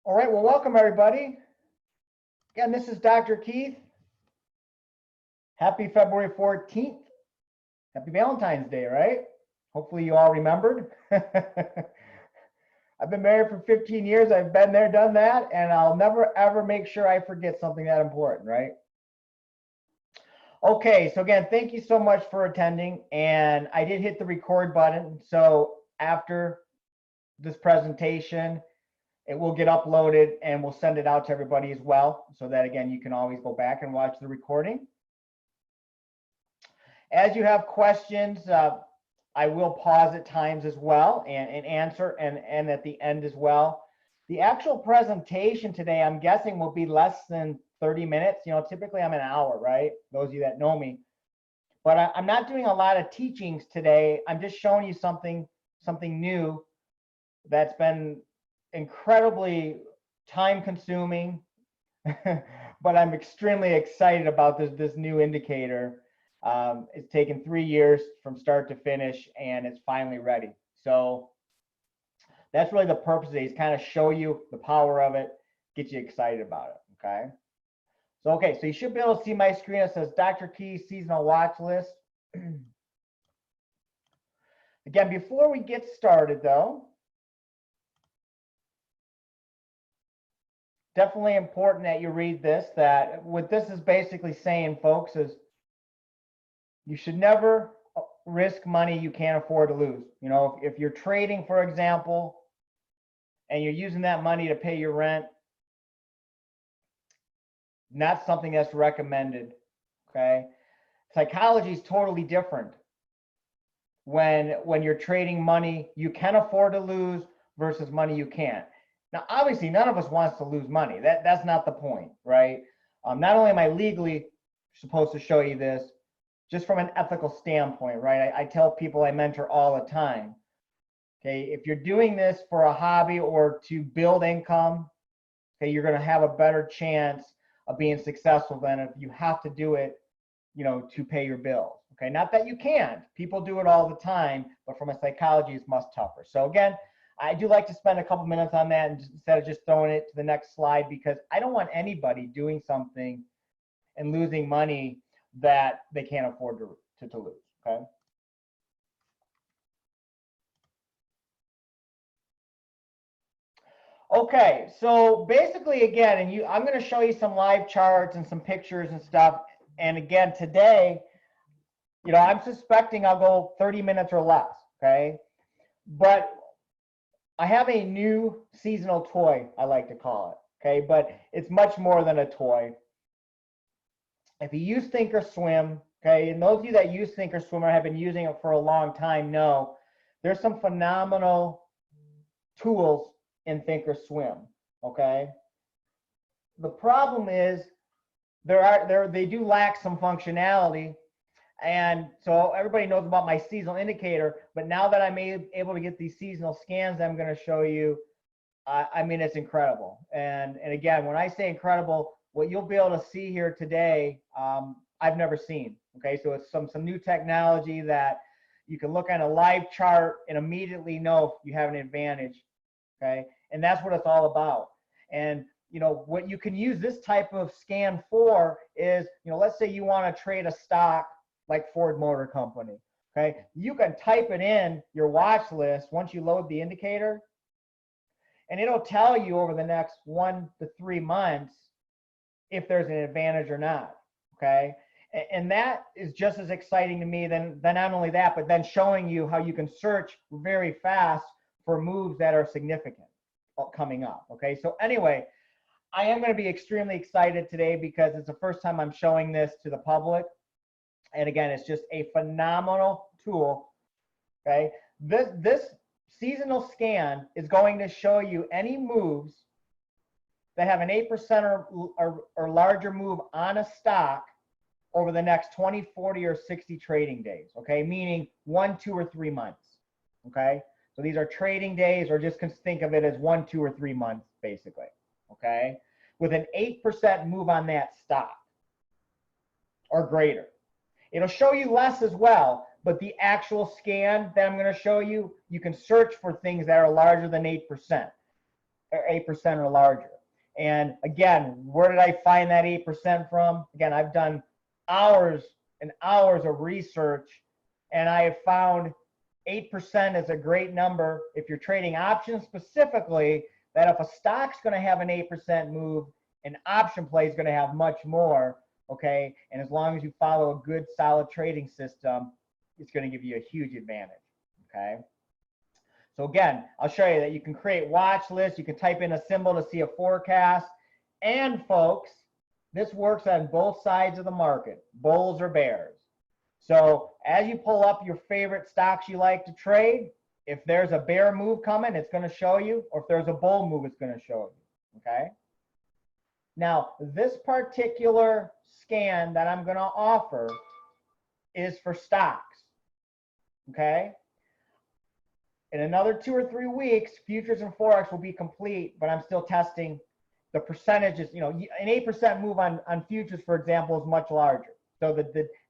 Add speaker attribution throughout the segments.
Speaker 1: All right, well, welcome everybody. Again, this is Dr. Keith. Happy February 14th. Happy Valentine's Day, right? Hopefully you all remembered. I've been married for 15 years. I've been there, done that, and I'll never ever make sure I forget something that important, right? Okay, so again, thank you so much for attending, and I did hit the record button. So after this presentation, it will get uploaded and we'll send it out to everybody as well, so that again, you can always go back and watch the recording. As you have questions, I will pause at times as well and answer and at the end as well. The actual presentation today, I'm guessing, will be less than 30 minutes. You know, typically I'm an hour, right? Those of you that know me. But I'm not doing a lot of teachings today. I'm just showing you something new that's been incredibly time consuming, but I'm extremely excited about this new indicator. It's taken 3 years from start to finish, and it's finally ready. So that's really the purpose of it, is kind of show you the power of it, get you excited about it, okay? So, okay, so you should be able to see my screen. It says Dr. Key's Seasonal Watch List. Again, before we get started though, definitely important that you read this, that what this is basically saying, folks, is you should never risk money you can't afford to lose. You know, if you're trading, for example, and you're using that money to pay your rent, not something that's recommended, okay? Psychology is totally different when you're trading money you can afford to lose versus money you can't. Now, obviously, none of us wants to lose money. That's not the point, right? Not only am I legally supposed to show you this, just from an ethical standpoint, right? I tell people I mentor all the time, okay, if you're doing this for a hobby or to build income, okay, you're going to have a better chance of being successful than if you have to do it, you know, to pay your bills, okay? Not that you can't. People do it all the time, but from a psychology, it's much tougher. So again, I do like to spend a couple minutes on that instead of just throwing it to the next slide, because I don't want anybody doing something and losing money that they can't afford to lose, okay? Okay, so basically, again, I'm going to show you some live charts and some pictures and stuff. And again, today, you know, I'm suspecting I'll go 30 minutes or less, okay? But I have a new seasonal toy, I like to call it, okay? But it's much more than a toy. If you use Thinkorswim, okay, and those of you that use Thinkorswim or have been using it for a long time know there's some phenomenal tools in Thinkorswim, okay? The problem is they do lack some functionality, and so everybody knows about my seasonal indicator, but now that I'm able to get these seasonal scans that I'm going to show you, I mean, it's incredible. And again, when I say incredible, what you'll be able to see here today, I've never seen, okay? So it's some new technology that you can look at a live chart and immediately know if you have an advantage, okay? And that's what it's all about. And you know, what you can use this type of scan for is, you know, let's say you want to trade a stock like Ford Motor Company, okay? You can type it in your watch list once you load the indicator, and it'll tell you over the next 1 to 3 months if there's an advantage or not, okay? And that is just as exciting to me than not only that, but then showing you how you can search very fast for moves that are significant coming up, okay? So anyway, I am going to be extremely excited today because it's the first time I'm showing this to the public. And again, it's just a phenomenal tool, okay? This seasonal scan is going to show you any moves that have an 8% or larger move on a stock over the next 20, 40, or 60 trading days, okay? Meaning 1, 2, or 3 months, okay? So these are trading days, or just think of it as 1, 2, or 3 months, basically, okay? With an 8% move on that stock or greater. It'll show you less as well, but the actual scan that I'm going to show you, you can search for things that are larger than 8%. or 8% or larger. And again, where did I find that 8% from? Again, I've done hours and hours of research, and I have found 8% is a great number if you're trading options specifically, that if a stock's going to have an 8% move, an option play is going to have much more, okay? And as long as you follow a good, solid trading system, it's going to give you a huge advantage, okay? So again, I'll show you that you can create watch lists. You can type in a symbol to see a forecast. And folks, this works on both sides of the market, bulls or bears. So as you pull up your favorite stocks you like to trade, if there's a bear move coming, it's going to show you, or if there's a bull move, it's going to show you, okay? Now, this particular scan that I'm going to offer is for stocks, okay? In another 2 or 3 weeks, futures and forex will be complete, but I'm still testing the percentages. You know, an 8% move on futures, for example, is much larger. So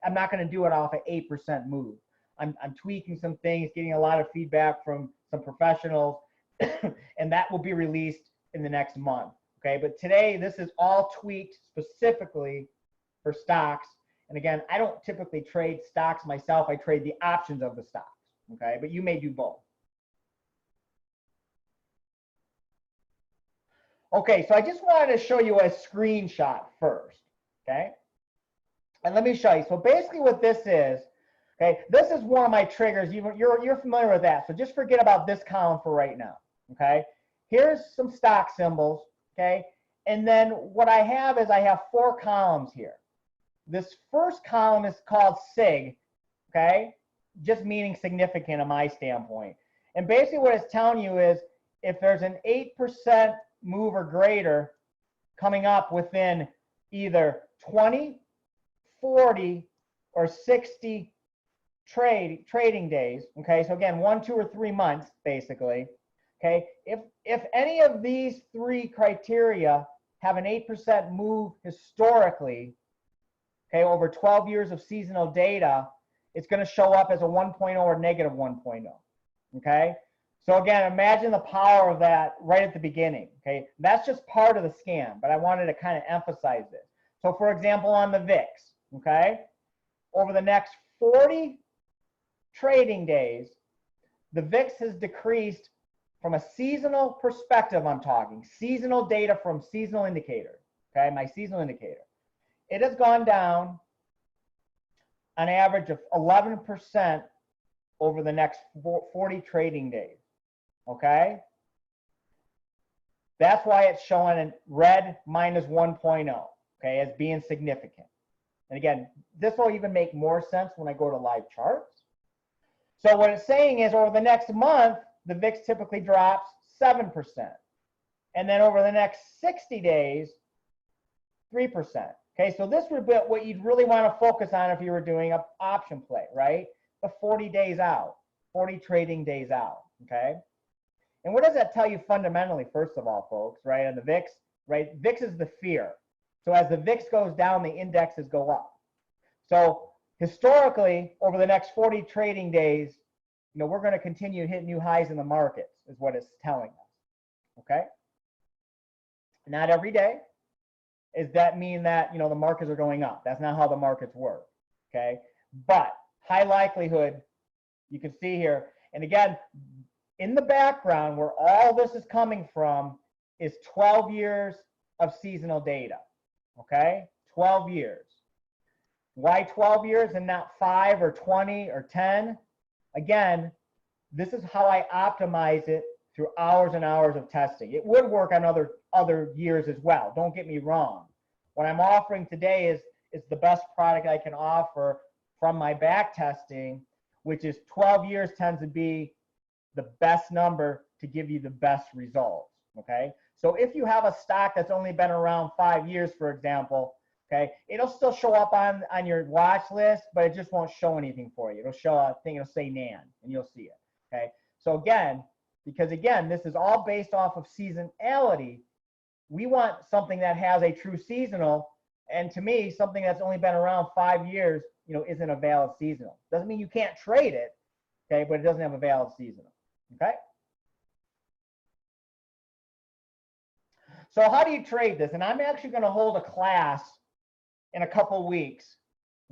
Speaker 1: I'm not going to do it off an 8% move. I'm tweaking some things, getting a lot of feedback from some professionals, and that will be released in the next month. Okay, but today this is all tweaked specifically for stocks. And again, I don't typically trade stocks myself. I trade the options of the stocks. Okay, but you may do both. Okay, so I just wanted to show you a screenshot first. Okay, and let me show you. So basically, what this is. Okay, this is one of my triggers. You're familiar with that. So just forget about this column for right now. Okay, here's some stock symbols. Okay, and then what I have is I have 4 columns here. This first column is called SIG. Okay, just meaning significant in my standpoint. And basically what it's telling you is if there's an 8% move or greater coming up within either 20, 40, or 60 trading days, okay, so again 1, 2, or 3 months basically, okay, if any of these 3 criteria have an 8% move historically, okay, over 12 years of seasonal data, it's going to show up as a 1.0 or negative 1.0, okay? So again, imagine the power of that right at the beginning, okay? That's just part of the scan, but I wanted to kind of emphasize this. So for example, on the VIX, okay, over the next 40 trading days, the VIX has decreased from a seasonal perspective. I'm talking seasonal data from seasonal indicator. Okay, my seasonal indicator. It has gone down an average of 11% over the next 40 trading days. Okay, that's why it's showing in red minus 1.0. Okay, as being significant. And again, this will even make more sense when I go to live charts. So what it's saying is over the next month, the VIX typically drops 7%. And then over the next 60 days, 3%. Okay, so this would be what you'd really want to focus on if you were doing an option play, right? The 40 days out, 40 trading days out, okay? And what does that tell you fundamentally, first of all, folks, right? On the VIX, right? VIX is the fear. So as the VIX goes down, the indexes go up. So historically, over the next 40 trading days, you know, we're going to continue to hit new highs in the markets, is what it's telling us. Okay? Not every day. Does that mean that, you know, the markets are going up? That's not how the markets work. Okay? But high likelihood, you can see here, and again, in the background where all this is coming from is 12 years of seasonal data. Okay? 12 years. Why 12 years and not 5 or 20 or 10? Again, this is how I optimize it through hours and hours of testing. It would work on other years as well. Don't get me wrong. What I'm offering today is the best product I can offer from my back testing, which is 12 years tends to be the best number to give you the best results. Okay? So if you have a stock that's only been around 5 years, for example, okay, it'll still show up on your watch list, but it just won't show anything for you. It'll show a thing, it'll say NAN, and you'll see it. Okay, so again, because again, this is all based off of seasonality, we want something that has a true seasonal, and to me, something that's only been around 5 years, you know, isn't a valid seasonal. Doesn't mean you can't trade it, okay, but it doesn't have a valid seasonal. Okay. So how do you trade this? And I'm actually going to hold a class in a couple weeks.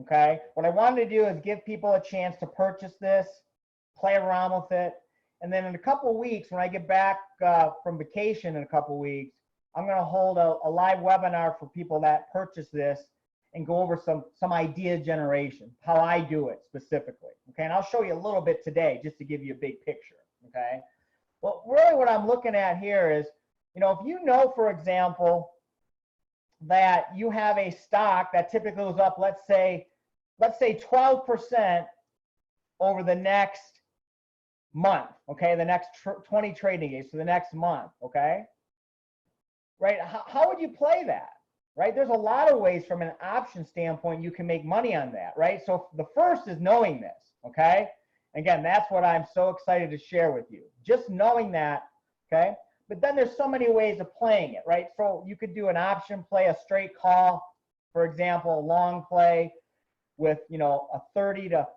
Speaker 1: Okay. What I wanted to do is give people a chance to purchase this, play around with it. And then in a couple weeks, when I get back from vacation in a couple weeks, I'm going to hold a live webinar for people that purchase this and go over some idea generation, how I do it specifically. Okay. And I'll show you a little bit today just to give you a big picture. Okay. Well, really what I'm looking at here is, you know, if you know, for example, that you have a stock that typically goes up, let's say 12% over the next month, okay, the next 20 trading days, so the next month, okay, right? How would you play that, right? There's a lot of ways from an option standpoint you can make money on that, right? So the first is knowing this, okay? Again, that's what I'm so excited to share with you, just knowing that, okay? But then there's so many ways of playing it, right? So you could do an option play, a straight call, for example, a long play with, you know, a 30 to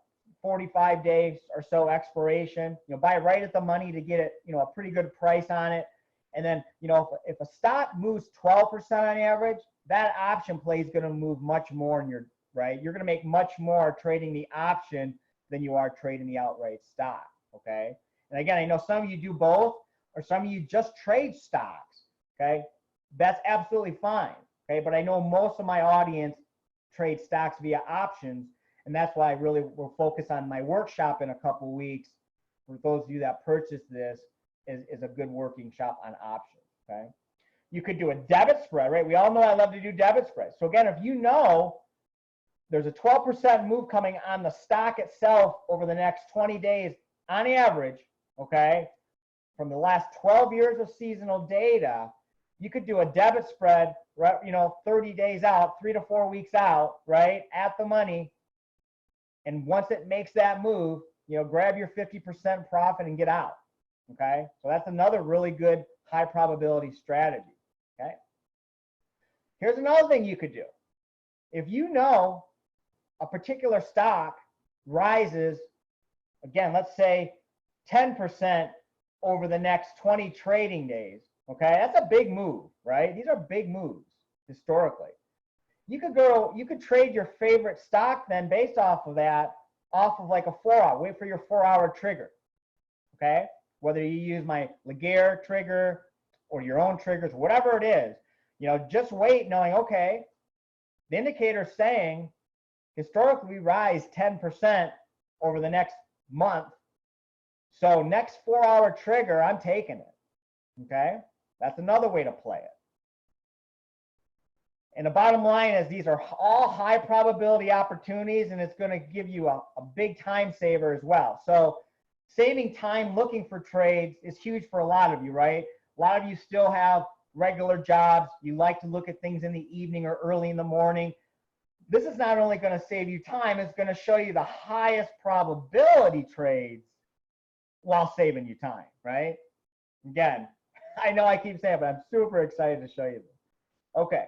Speaker 1: 45 days or so expiration, you know, buy right at the money to get it, you know, a pretty good price on it. And then, you know, if a stock moves 12% on average, that option play is going to move much more in your, right? You're going to make much more trading the option than you are trading the outright stock, okay? And again, I know some of you do both, or some of you just trade stocks, okay? That's absolutely fine, okay? But I know most of my audience trade stocks via options, and that's why I really will focus on my workshop in a couple weeks. For those of you that purchase this, is a good working shop on options, okay? You could do a debit spread, right? We all know I love to do debit spreads. So again, if you know there's a 12% move coming on the stock itself over the next 20 days on average, okay, from the last 12 years of seasonal data, you could do a debit spread, right, you know, 30 days out, 3 to 4 weeks out, right, at the money. And once it makes that move, you know, grab your 50% profit and get out, okay? So that's another really good high probability strategy, okay? Here's another thing you could do. If you know a particular stock rises, again, let's say 10% over the next 20 trading days, okay? That's a big move, right? These are big moves historically. You could trade your favorite stock then based off of that, off of like a 4-hour, wait for your 4-hour trigger, okay? Whether you use my Laguerre trigger or your own triggers, whatever it is, you know, just wait knowing, okay, the indicator is saying historically we rise 10% over the next month. So next 4-hour trigger, I'm taking it, okay? That's another way to play it. And the bottom line is these are all high probability opportunities, and it's going to give you a big time saver as well. So saving time looking for trades is huge for a lot of you, right? A lot of you still have regular jobs. You like to look at things in the evening or early in the morning. This is not only going to save you time, it's going to show you the highest probability trades while saving you time, right? Again, I know I keep saying it, but I'm super excited to show you this. Okay,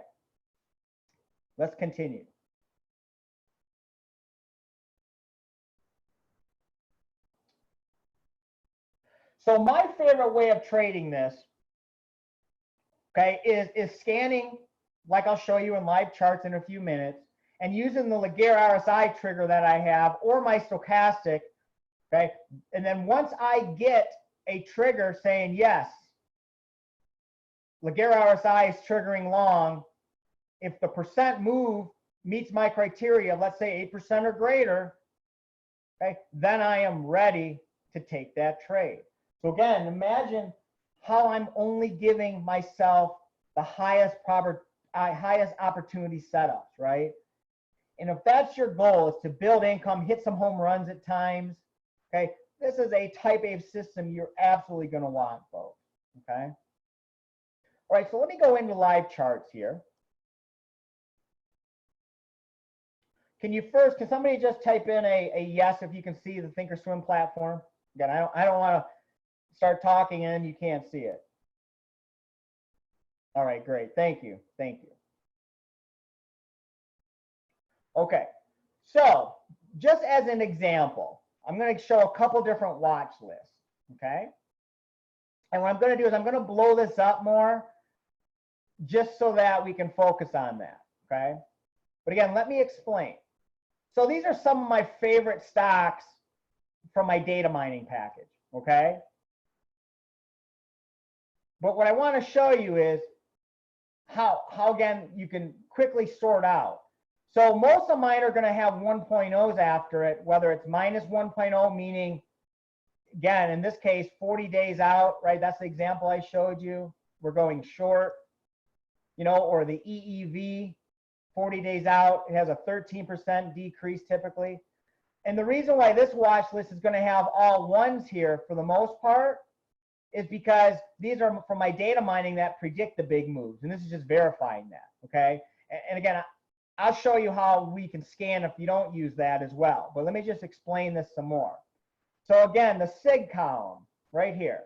Speaker 1: let's continue. So my favorite way of trading this, okay, is scanning, like I'll show you in live charts in a few minutes, and using the Laguerre RSI trigger that I have or my stochastic, okay? And then once I get a trigger saying, yes, Laguerre RSI is triggering long, if the percent move meets my criteria, let's say 8% or greater, okay, then I am ready to take that trade. So again, imagine how I'm only giving myself the highest opportunity setups, right? And if that's your goal, is to build income, hit some home runs at times, okay, this is a type A system you're absolutely going to want, folks, okay? All right, so let me go into live charts here. Can somebody just type in a yes if you can see the Thinkorswim platform? Again, I don't want to start talking and you can't see it. All right, great. Thank you. Thank you. Okay, so just as an example, I'm going to show a couple different watch lists, okay? And what I'm going to do is I'm going to blow this up more. just so that we can focus on that, okay? But again, let me explain. So these are some of my favorite stocks from my data mining package, okay? But what I want to show you is how again, you can quickly sort out. So most of mine are going to have 1.0s after it, whether it's minus 1.0, meaning, again, in this case, 40 days out, right? That's the example I showed you. We're going short, you know, or the EEV, 40 days out, it has a 13% decrease typically. And the reason why this watch list is going to have all ones here for the most part is because these are from my data mining that predict the big moves. And this is just verifying that, okay? And again, I'll show you how we can scan if you don't use that as well. But let me just explain this some more. So again, the SIG column right here,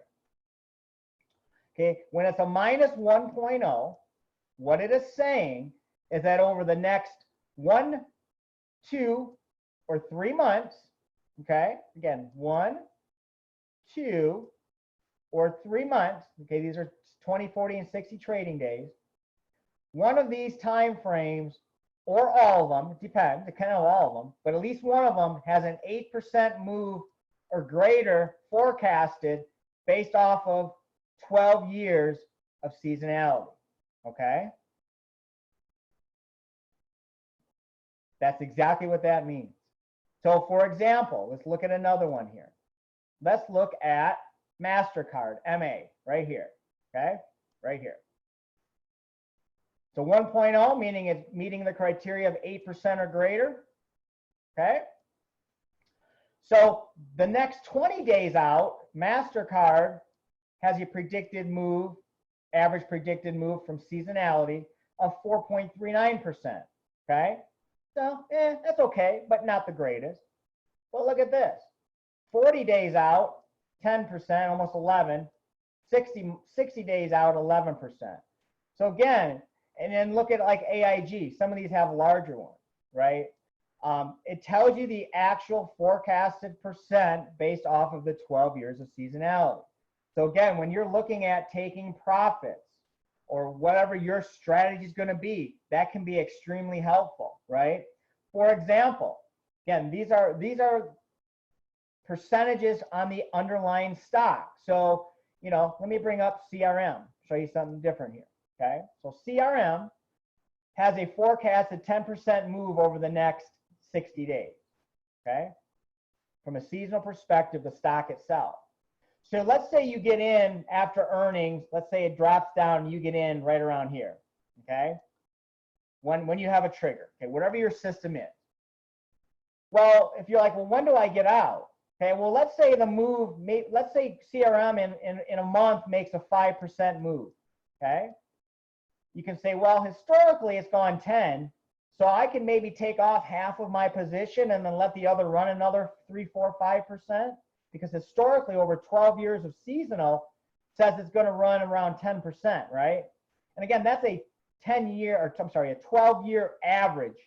Speaker 1: okay? When it's a minus 1.0, what it is saying is that over the next 1, 2, or 3 months, okay? Again, 1, 2, or 3 months, okay? These are 20, 40, and 60 trading days. One of these time frames, or all of them, it depends, it kind of all of them, but at least one of them has an 8% move or greater forecasted based off of 12 years of seasonality, okay? That's exactly what that means. So for example, let's look at another one here. Let's look at MasterCard, MA, right here, okay? Right here. So 1.0, meaning it's meeting the criteria of 8% or greater, okay? So the next 20 days out, MasterCard has a predicted move, average predicted move from seasonality of 4.39%, okay? So, that's okay, but not the greatest. But look at this. 40 days out, 10%, almost 11. 60 days out, 11%. So again, and then look at like AIG. Some of these have larger ones, right? It tells you the actual forecasted percent based off of the 12 years of seasonality. So again, when you're looking at taking profits or whatever your strategy is going to be, that can be extremely helpful, right? For example, again, these are percentages on the underlying stock. So, you know, let me bring up CRM, show you something different here, okay? So CRM has a forecasted 10% move over the next 60 days, okay? From a seasonal perspective, the stock itself. So let's say you get in after earnings, let's say it drops down, you get in right around here, okay? When you have a trigger, okay, whatever your system is. Well, if you're like, well, when do I get out? Okay, well, let's say the move, let's say CRM in a month makes a 5% move, okay? You can say, well, historically it's gone 10, so I can maybe take off half of my position and then let the other run another 3, 4, 5%, because historically over 12 years of seasonal says it's going to run around 10%, right? And again, that's a 10-year, or I'm sorry, a 12-year average,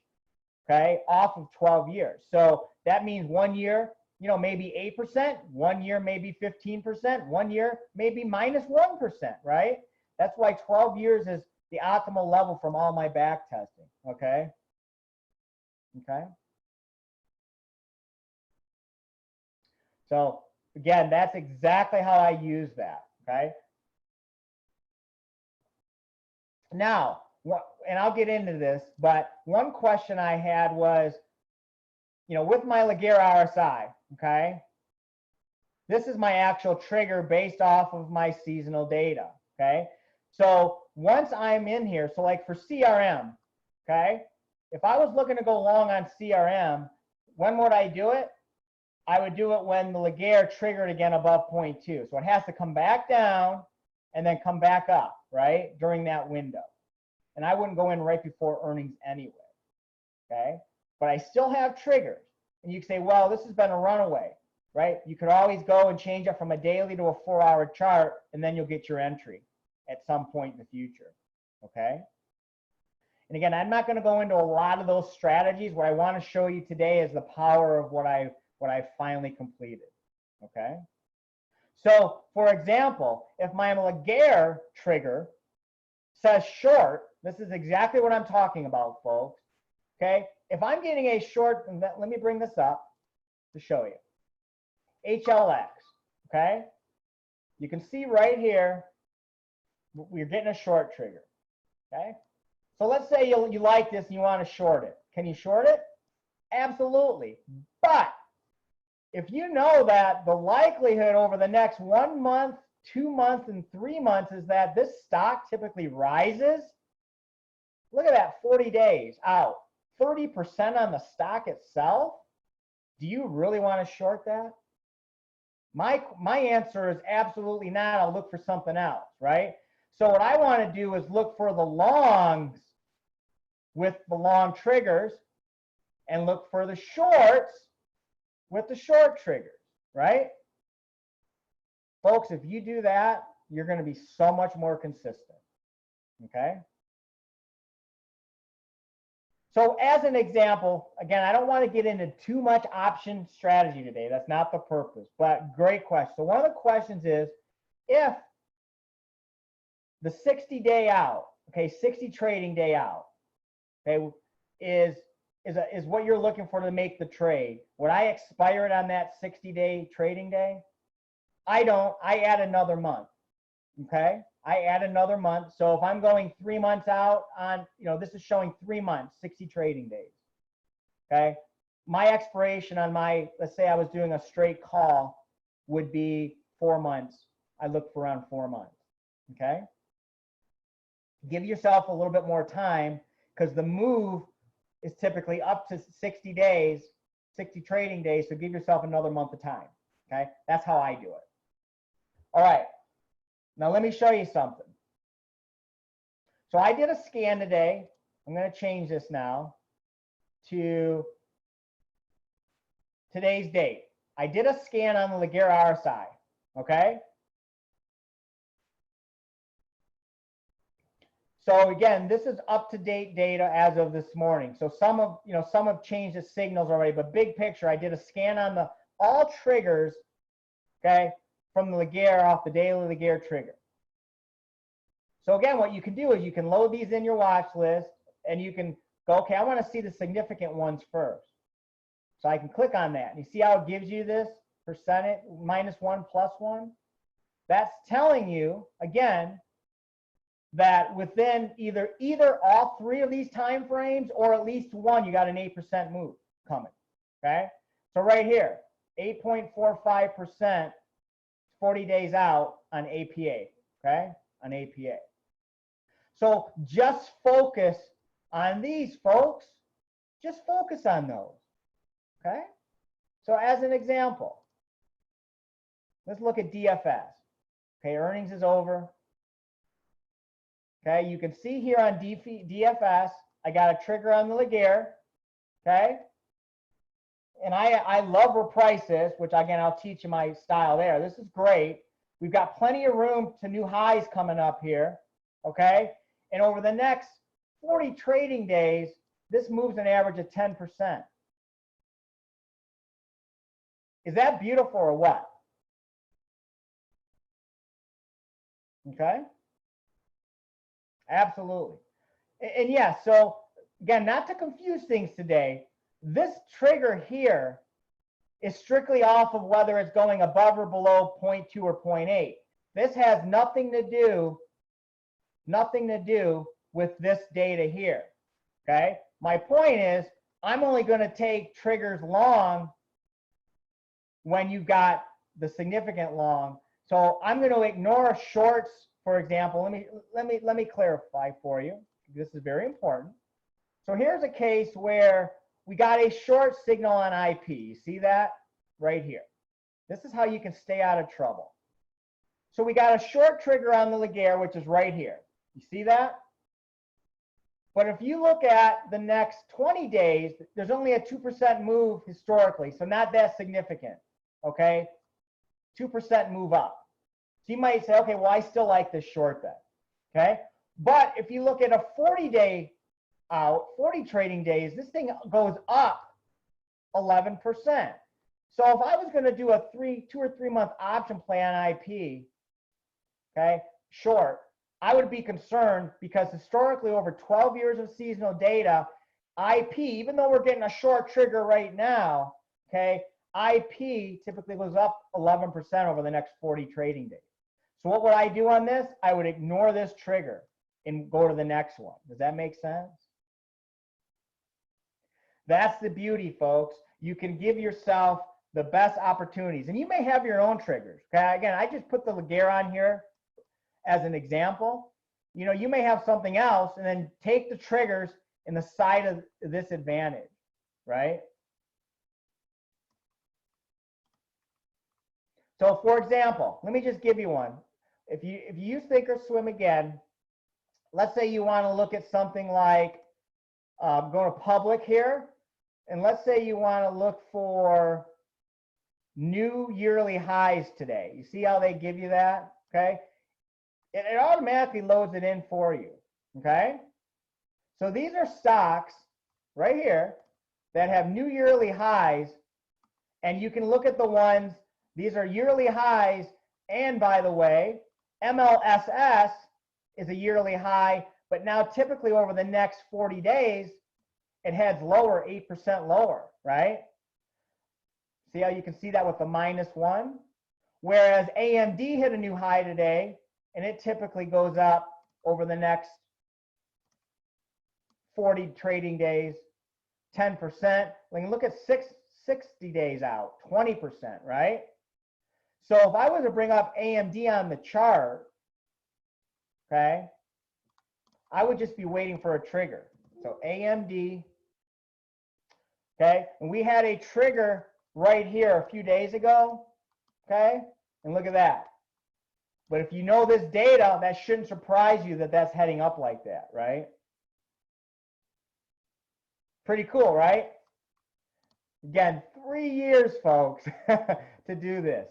Speaker 1: okay, off of 12 years. So that means 1 year, you know, maybe 8%, 1 year maybe 15%, 1 year maybe minus 1%, right? That's why 12 years is the optimal level from all my back testing, okay? Okay. So again, that's exactly how I use that, okay? Now, and I'll get into this, but one question I had was, you know, with my Laguerre RSI, okay, this is my actual trigger based off of my seasonal data, okay? So once I'm in here, so like for CRM, okay, if I was looking to go long on CRM, when would I do it? I would do it when the Laguerre triggered again above 0.2. So it has to come back down and then come back up, right, during that window. And I wouldn't go in right before earnings anyway, okay? But I still have triggers. And you can say, well, this has been a runaway, right? You could always go and change it from a daily to a 4-hour chart, and then you'll get your entry at some point in the future, okay? And again, I'm not going to go into a lot of those strategies. What I want to show you today is the power of what I finally completed, okay? So, for example, if my Laguerre trigger says short, this is exactly what I'm talking about, folks. Okay, if I'm getting a short, let me bring this up to show you. HLX, okay? You can see right here, we're getting a short trigger, okay? So let's say you like this and you want to short it. Can you short it? Absolutely. But if you know that the likelihood over the next 1 month, 2 months, and 3 months is that this stock typically rises, look at that, 40 days out, 30% on the stock itself. Do you really want to short that? My answer is absolutely not. I'll look for something else, right? So what I want to do is look for the longs with the long triggers and look for the shorts with the short triggers, right? Folks, if you do that, you're going to be so much more consistent, okay? So as an example, again, I don't want to get into too much option strategy today. That's not the purpose, but great question. So one of the questions is, if the 60-day out, okay, 60 trading day out, okay, is what you're looking for to make the trade, would I expire it on that 60-day trading day? I don't. I add another month, okay? I add another month. So if I'm going 3 months out on, this is showing 3 months, 60 trading days, okay? My expiration on my, let's say I was doing a straight call, would be 4 months. I look for around 4 months, okay? Give yourself a little bit more time because the move is typically up to 60 days, 60 trading days. So give yourself another month of time, okay? That's how I do it. All right. Now let me show you something. So I did a scan today. I'm going to change this now to today's date. I did a scan on the Laguerre RSI, okay? So again, this is up-to-date data as of this morning. So some have changed the signals already, but big picture, I did a scan on all triggers, okay, from the Laguerre off the daily Laguerre trigger. So again, what you can do is you can load these in your watch list and you can go, okay, I want to see the significant ones first. So I can click on that. And you see how it gives you this percentage, -1, +1? That's telling you, again, that within either all 3 of these time frames or at least one, you got an 8% move coming, okay? So right here, 8.45%, 40 days out on APA, okay, on APA. So just focus on these, folks. Just focus on those, okay? So as an example, let's look at DFS. Okay, earnings is over. Okay, you can see here on DFS, I got a trigger on the Laguerre, okay? And I love where price is, which again, I'll teach you my style there. This is great. We've got plenty of room to new highs coming up here, okay? And over the next 40 trading days, this moves an average of 10%. Is that beautiful or what? Okay? Absolutely. And yeah, so again, not to confuse things today, this trigger here is strictly off of whether it's going above or below 0.2 or 0.8. This has nothing to do with this data here, okay? My point is, I'm only going to take triggers long when you've got the significant long. So I'm going to ignore shorts, for example. Let me clarify for you. This is very important. So here's a case where we got a short signal on IP. You see that right here? This is how you can stay out of trouble. So we got a short trigger on the Laguerre, which is right here. You see that? But if you look at the next 20 days, there's only a 2% move historically, so not that significant, okay? 2% move up. So you might say, okay, well, I still like this short then, okay? But if you look at a 40-day out, 40 trading days, this thing goes up 11%. So if I was going to do a 2 or 3 month option play on IP, okay, short, I would be concerned because historically over 12 years of seasonal data, IP, even though we're getting a short trigger right now, okay, IP typically goes up 11% over the next 40 trading days. So what would I do on this? I would ignore this trigger and go to the next one. Does that make sense? That's the beauty, folks. You can give yourself the best opportunities. And you may have your own triggers. Okay, again, I just put the Laguerre on here as an example. You know, you may have something else and then take the triggers in the side of this advantage, right? So for example, let me just give you one. If you use Thinkorswim again, let's say you want to look at something like go to public here, and let's say you want to look for new yearly highs today. You see how they give you that? Okay. It automatically loads it in for you. Okay. So these are stocks right here that have new yearly highs, and you can look at the ones, these are yearly highs, and by the way, MLSS is a yearly high, but now typically over the next 40 days, it heads lower, 8% lower, right? See how you can see that with the -1? Whereas AMD hit a new high today, and it typically goes up over the next 40 trading days, 10%. We can look at 60 days out, 20%, right? So if I was to bring up AMD on the chart, okay, I would just be waiting for a trigger. So AMD, okay, and we had a trigger right here a few days ago, okay, and look at that. But if you know this data, that shouldn't surprise you that that's heading up like that, right? Pretty cool, right? Again, 3 years, folks, to do this.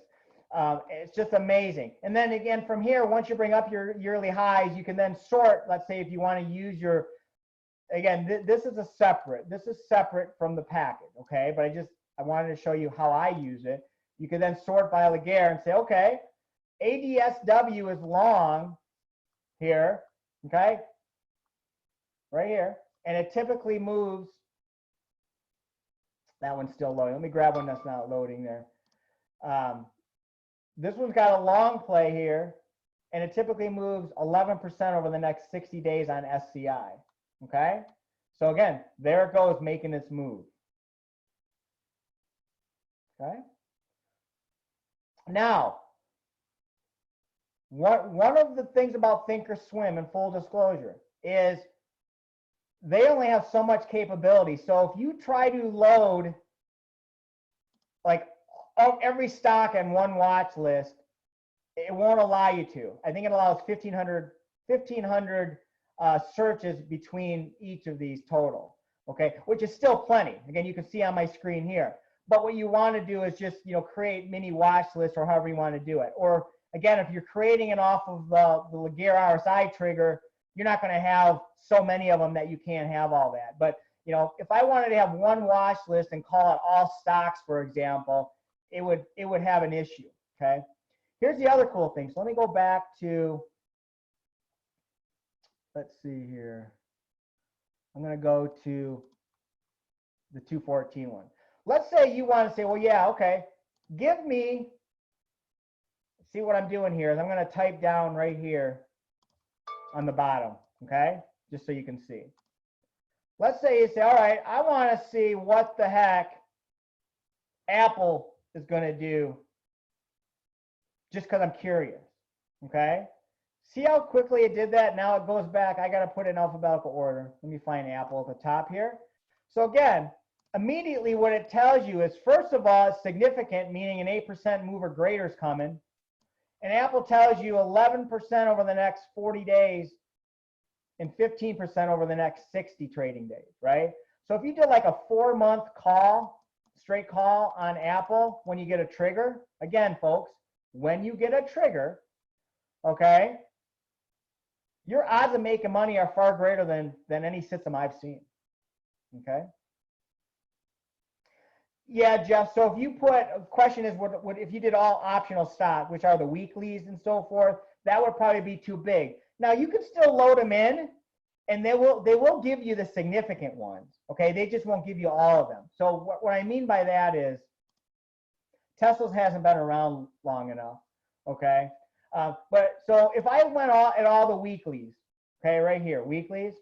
Speaker 1: It's just amazing. And then again, from here, once you bring up your yearly highs, you can then sort, let's say if you want to use your, again, this is separate from the packet, okay? But I wanted to show you how I use it. You can then sort by Laguerre and say, okay, ADSW is long here, okay? Right here. And it typically moves, that one's still loading. Let me grab one that's not loading there. This one's got a long play here, and it typically moves 11% over the next 60 days on SCI, okay? So again, there it goes, making its move, okay? Now, one of the things about Thinkorswim, in full disclosure, is they only have so much capability. So if you try to load like every stock on one watch list, it won't allow you to. I think it allows 1,500 searches between each of these total, okay, which is still plenty. Again, you can see on my screen here. But what you want to do is just, you know, create mini watch lists or however you want to do it. Or again, if you're creating it off of the Laguerre RSI trigger, you're not going to have so many of them that you can't have all that. But, you know, if I wanted to have one watch list and call it all stocks, for example, it would have an issue, okay? Here's the other cool thing. So let me go back to, let's see here. I'm going to go to the 214 one. Let's say you want to say, well, yeah, okay, give me, see what I'm doing here is I'm going to type down right here on the bottom, okay, just so you can see. Let's say you say, all right, I want to see what the heck Apple is going to do just because I'm curious, okay? See how quickly it did that? Now it goes back. I got to put it in alphabetical order. Let me find Apple at the top here. So again, immediately what it tells you is, first of all, it's significant, meaning an 8% move or greater is coming. And Apple tells you 11% over the next 40 days and 15% over the next 60 trading days, right? So if you did like a 4-month call, straight call on Apple when you get a trigger, again, folks, when you get a trigger, okay, your odds of making money are far greater than any system I've seen, okay? Yeah, Jeff, so if you put, question is, what if you did all optional stock, which are the weeklies and so forth, that would probably be too big. Now you can still load them in, and they will give you the significant ones. Okay, they just won't give you all of them. So what I mean by that is Tesla's hasn't been around long enough. Okay, but so if I went at all the weeklies, okay, right here, weeklies,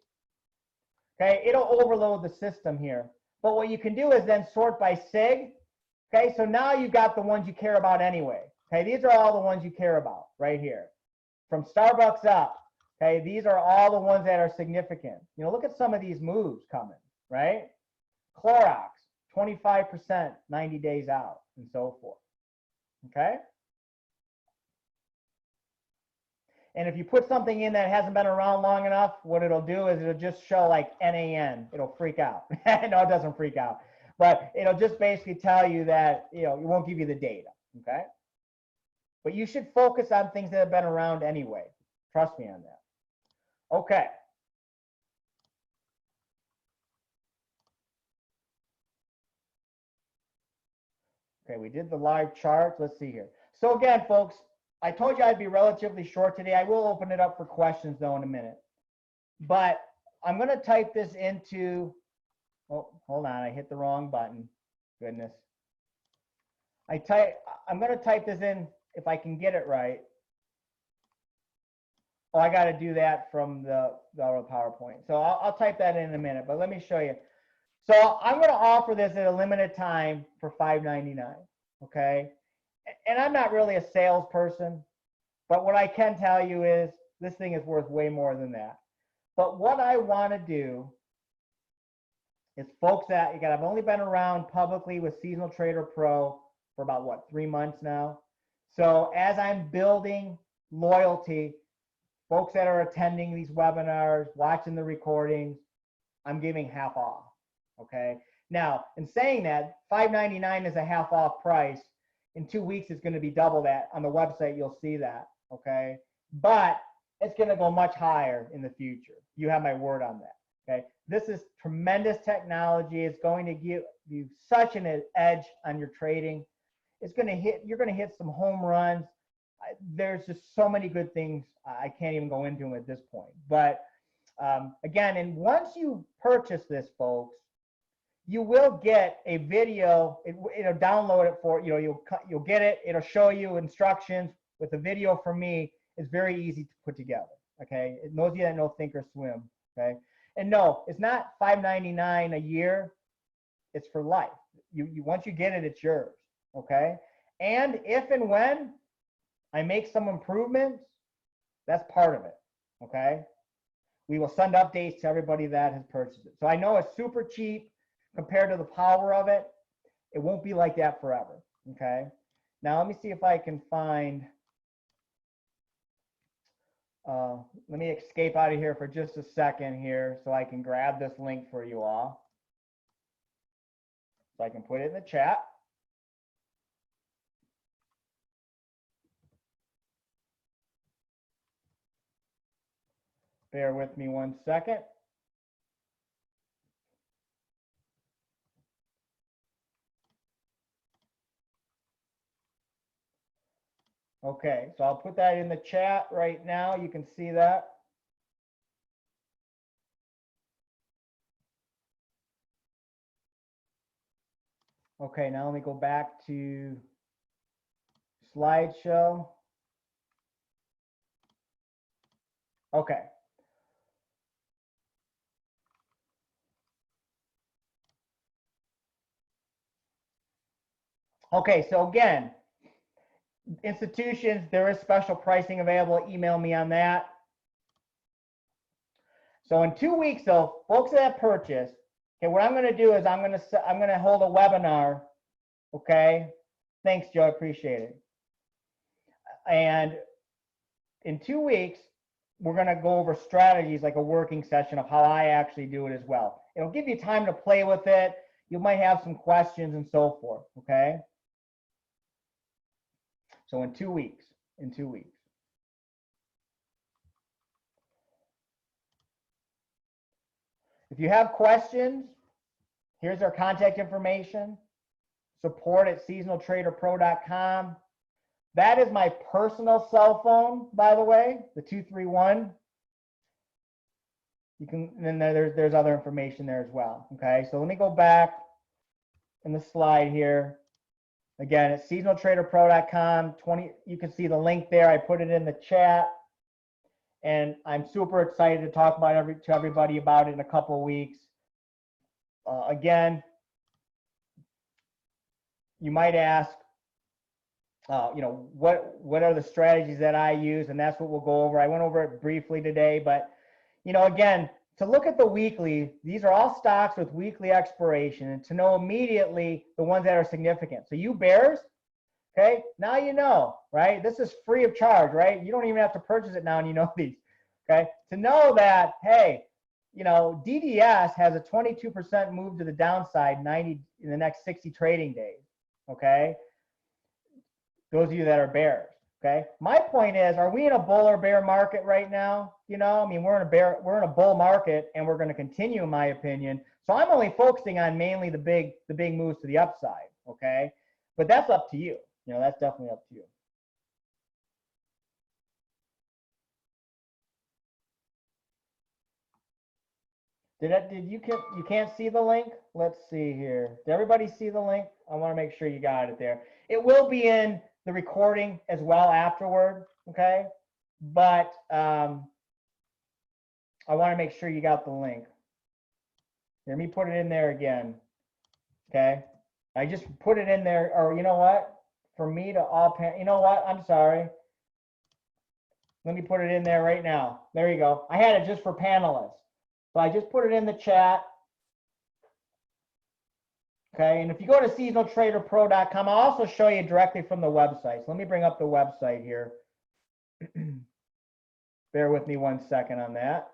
Speaker 1: okay, it'll overload the system here. But what you can do is then sort by sig. Okay, so now you've got the ones you care about anyway. Okay, these are all the ones you care about right here. From Starbucks up, okay, these are all the ones that are significant. You know, look at some of these moves coming, right? Clorox, 25%, 90 days out, and so forth. Okay? And if you put something in that hasn't been around long enough, what it'll do is it'll just show like NAN. It'll freak out. No, it doesn't freak out. But it'll just basically tell you that, you know, it won't give you the data. Okay? But you should focus on things that have been around anyway. Trust me on that. Okay. Okay, we did the live charts. Let's see here. So again, folks, I told you I'd be relatively short today. I will open it up for questions though in a minute. But I'm going to type this into, oh, hold on, I hit the wrong button. Goodness. I'm going to type this in if I can get it right. Oh, I got to do that from the PowerPoint. So I'll type that in a minute, but let me show you. So I'm going to offer this at a limited time for $5.99, okay? And I'm not really a salesperson, but what I can tell you is this thing is worth way more than that. But what I want to do is, folks, that again, I've only been around publicly with Seasonal Trader Pro for about, what, 3 months now. So as I'm building loyalty, folks that are attending these webinars, watching the recordings, I'm giving half off, okay? Now, in saying that, $5.99 is a half off price. In 2 weeks, it's going to be double that. On the website, you'll see that, okay? But it's going to go much higher in the future. You have my word on that, okay? This is tremendous technology. It's going to give you such an edge on your trading. It's going to hit, you're going to hit some home runs. There's just so many good things. I can't even go into them at this point. But again, and once you purchase this, folks, you will get a video. It'll download it for you. You'll get it. It'll show you instructions with a video from me. It's very easy to put together. Okay, those of you that know Think or Swim. Okay, and no, it's not $5.99 a year. It's for life. You once you get it, it's yours. Okay, and if and when I make some improvements, that's part of it. Okay, we will send updates to everybody that has purchased it. So I know it's super cheap compared to the power of it. It won't be like that forever. Okay, now let me see if I can find, let me escape out of here for just a second here so I can grab this link for you all. So I can put it in the chat. Bear with me 1 second. Okay, so I'll put that in the chat right now. You can see that. Okay, now let me go back to slideshow. Okay. Okay, so again, institutions, there is special pricing available. Email me on that. So in 2 weeks, though, folks that purchase, okay, what I'm going to do is I'm going to hold a webinar. Okay, thanks, Joe, I appreciate it. And in 2 weeks, we're going to go over strategies, like a working session of how I actually do it as well. It'll give you time to play with it. You might have some questions and so forth. Okay. So in 2 weeks, If you have questions, here's our contact information, support@seasonaltraderpro.com. That is my personal cell phone, by the way, the 231. You can, and then there's other information there as well. Okay, so let me go back in the slide here. Again, it's seasonaltraderpro.com. You can see the link there. I put it in the chat, and I'm super excited to talk about to everybody about it in a couple of weeks. Again, you might ask, you know, what are the strategies that I use, and that's what we'll go over. I went over it briefly today, but you know, again, to look at the weekly, these are all stocks with weekly expiration, and to know immediately the ones that are significant. So you bears, okay, now you know, right? This is free of charge, right? You don't even have to purchase it now, and you know these, okay? To know that, hey, you know, DDS has a 22% move to the downside in the next 60 trading days, okay? Those of you that are bears, okay? My point is, are we in a bull or bear market right now? You know, I mean, we're in a bull market, and we're going to continue, in my opinion. So I'm only focusing on mainly the big moves to the upside, okay? But that's up to you. You know, that's definitely up to you. You can't see the link? Let's see here. Did everybody see the link? I want to make sure you got it there. It will be in the recording as well afterward, okay? But I want to make sure you got the link. Let me put it in there again, okay? I just put it in there, or you know what? For me to all, you know what? I'm sorry. Let me put it in there right now. There you go. I had it just for panelists. So I just put it in the chat. Okay, and if you go to seasonaltraderpro.com, I'll also show you directly from the website. So let me bring up the website here. Bear with me 1 second on that.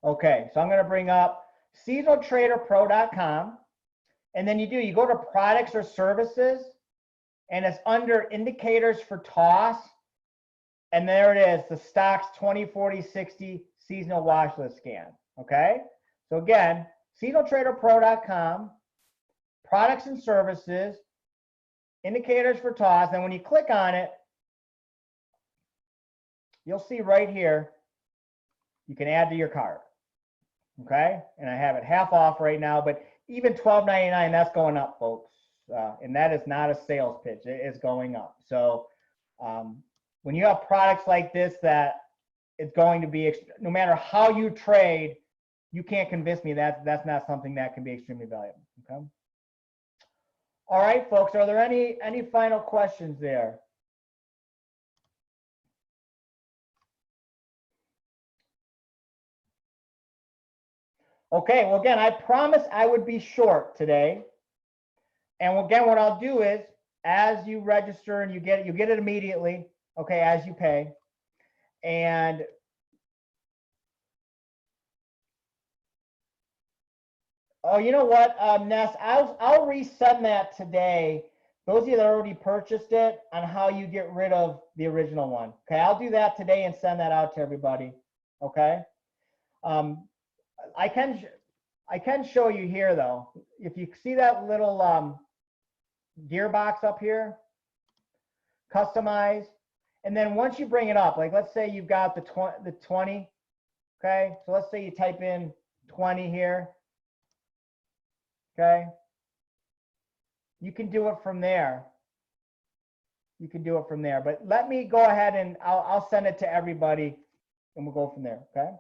Speaker 1: Okay, so I'm going to bring up seasonaltraderpro.com, and then you go to products or services, and it's under indicators for toss, and there it is, the Stocks 20/40/60 Seasonal Watchlist Scan. Okay, so again, seasonaltraderpro.com, products and services, indicators for toss, and when you click on it, you'll see right here, you can add to your cart. Okay, and I have it half off right now, but even $12.99, that's going up, folks, and that is not a sales pitch. It is going up. So when you have products like this, that it's going to be, no matter how you trade, you can't convince me that that's not something that can be extremely valuable. Okay. All right, folks, are there any final questions there? Okay, well, again, I promised I would be short today. And again, what I'll do is, as you register and you get it immediately, okay, as you pay. And oh, you know what, Ness, I'll resend that today. Those of you that already purchased it, on how you get rid of the original one. Okay, I'll do that today and send that out to everybody. Okay. I can show you here though. If you see that little gearbox up here, customize, and then once you bring it up, like let's say you've got the 20, okay? So let's say you type in 20 here, okay? You can do it from there. You can do it from there, but let me go ahead and I'll send it to everybody and we'll go from there, okay?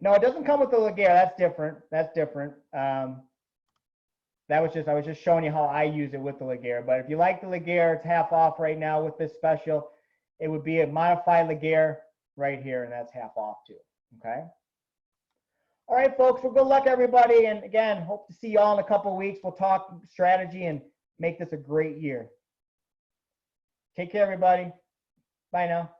Speaker 1: No, it doesn't come with the Laguerre. That's different. That's different. I was just showing you how I use it with the Laguerre. But if you like the Laguerre, it's half off right now with this special. It would be a modified Laguerre right here, and that's half off too. Okay. All right, folks. Well, good luck, everybody. And again, hope to see you all in a couple of weeks. We'll talk strategy and make this a great year. Take care, everybody. Bye now.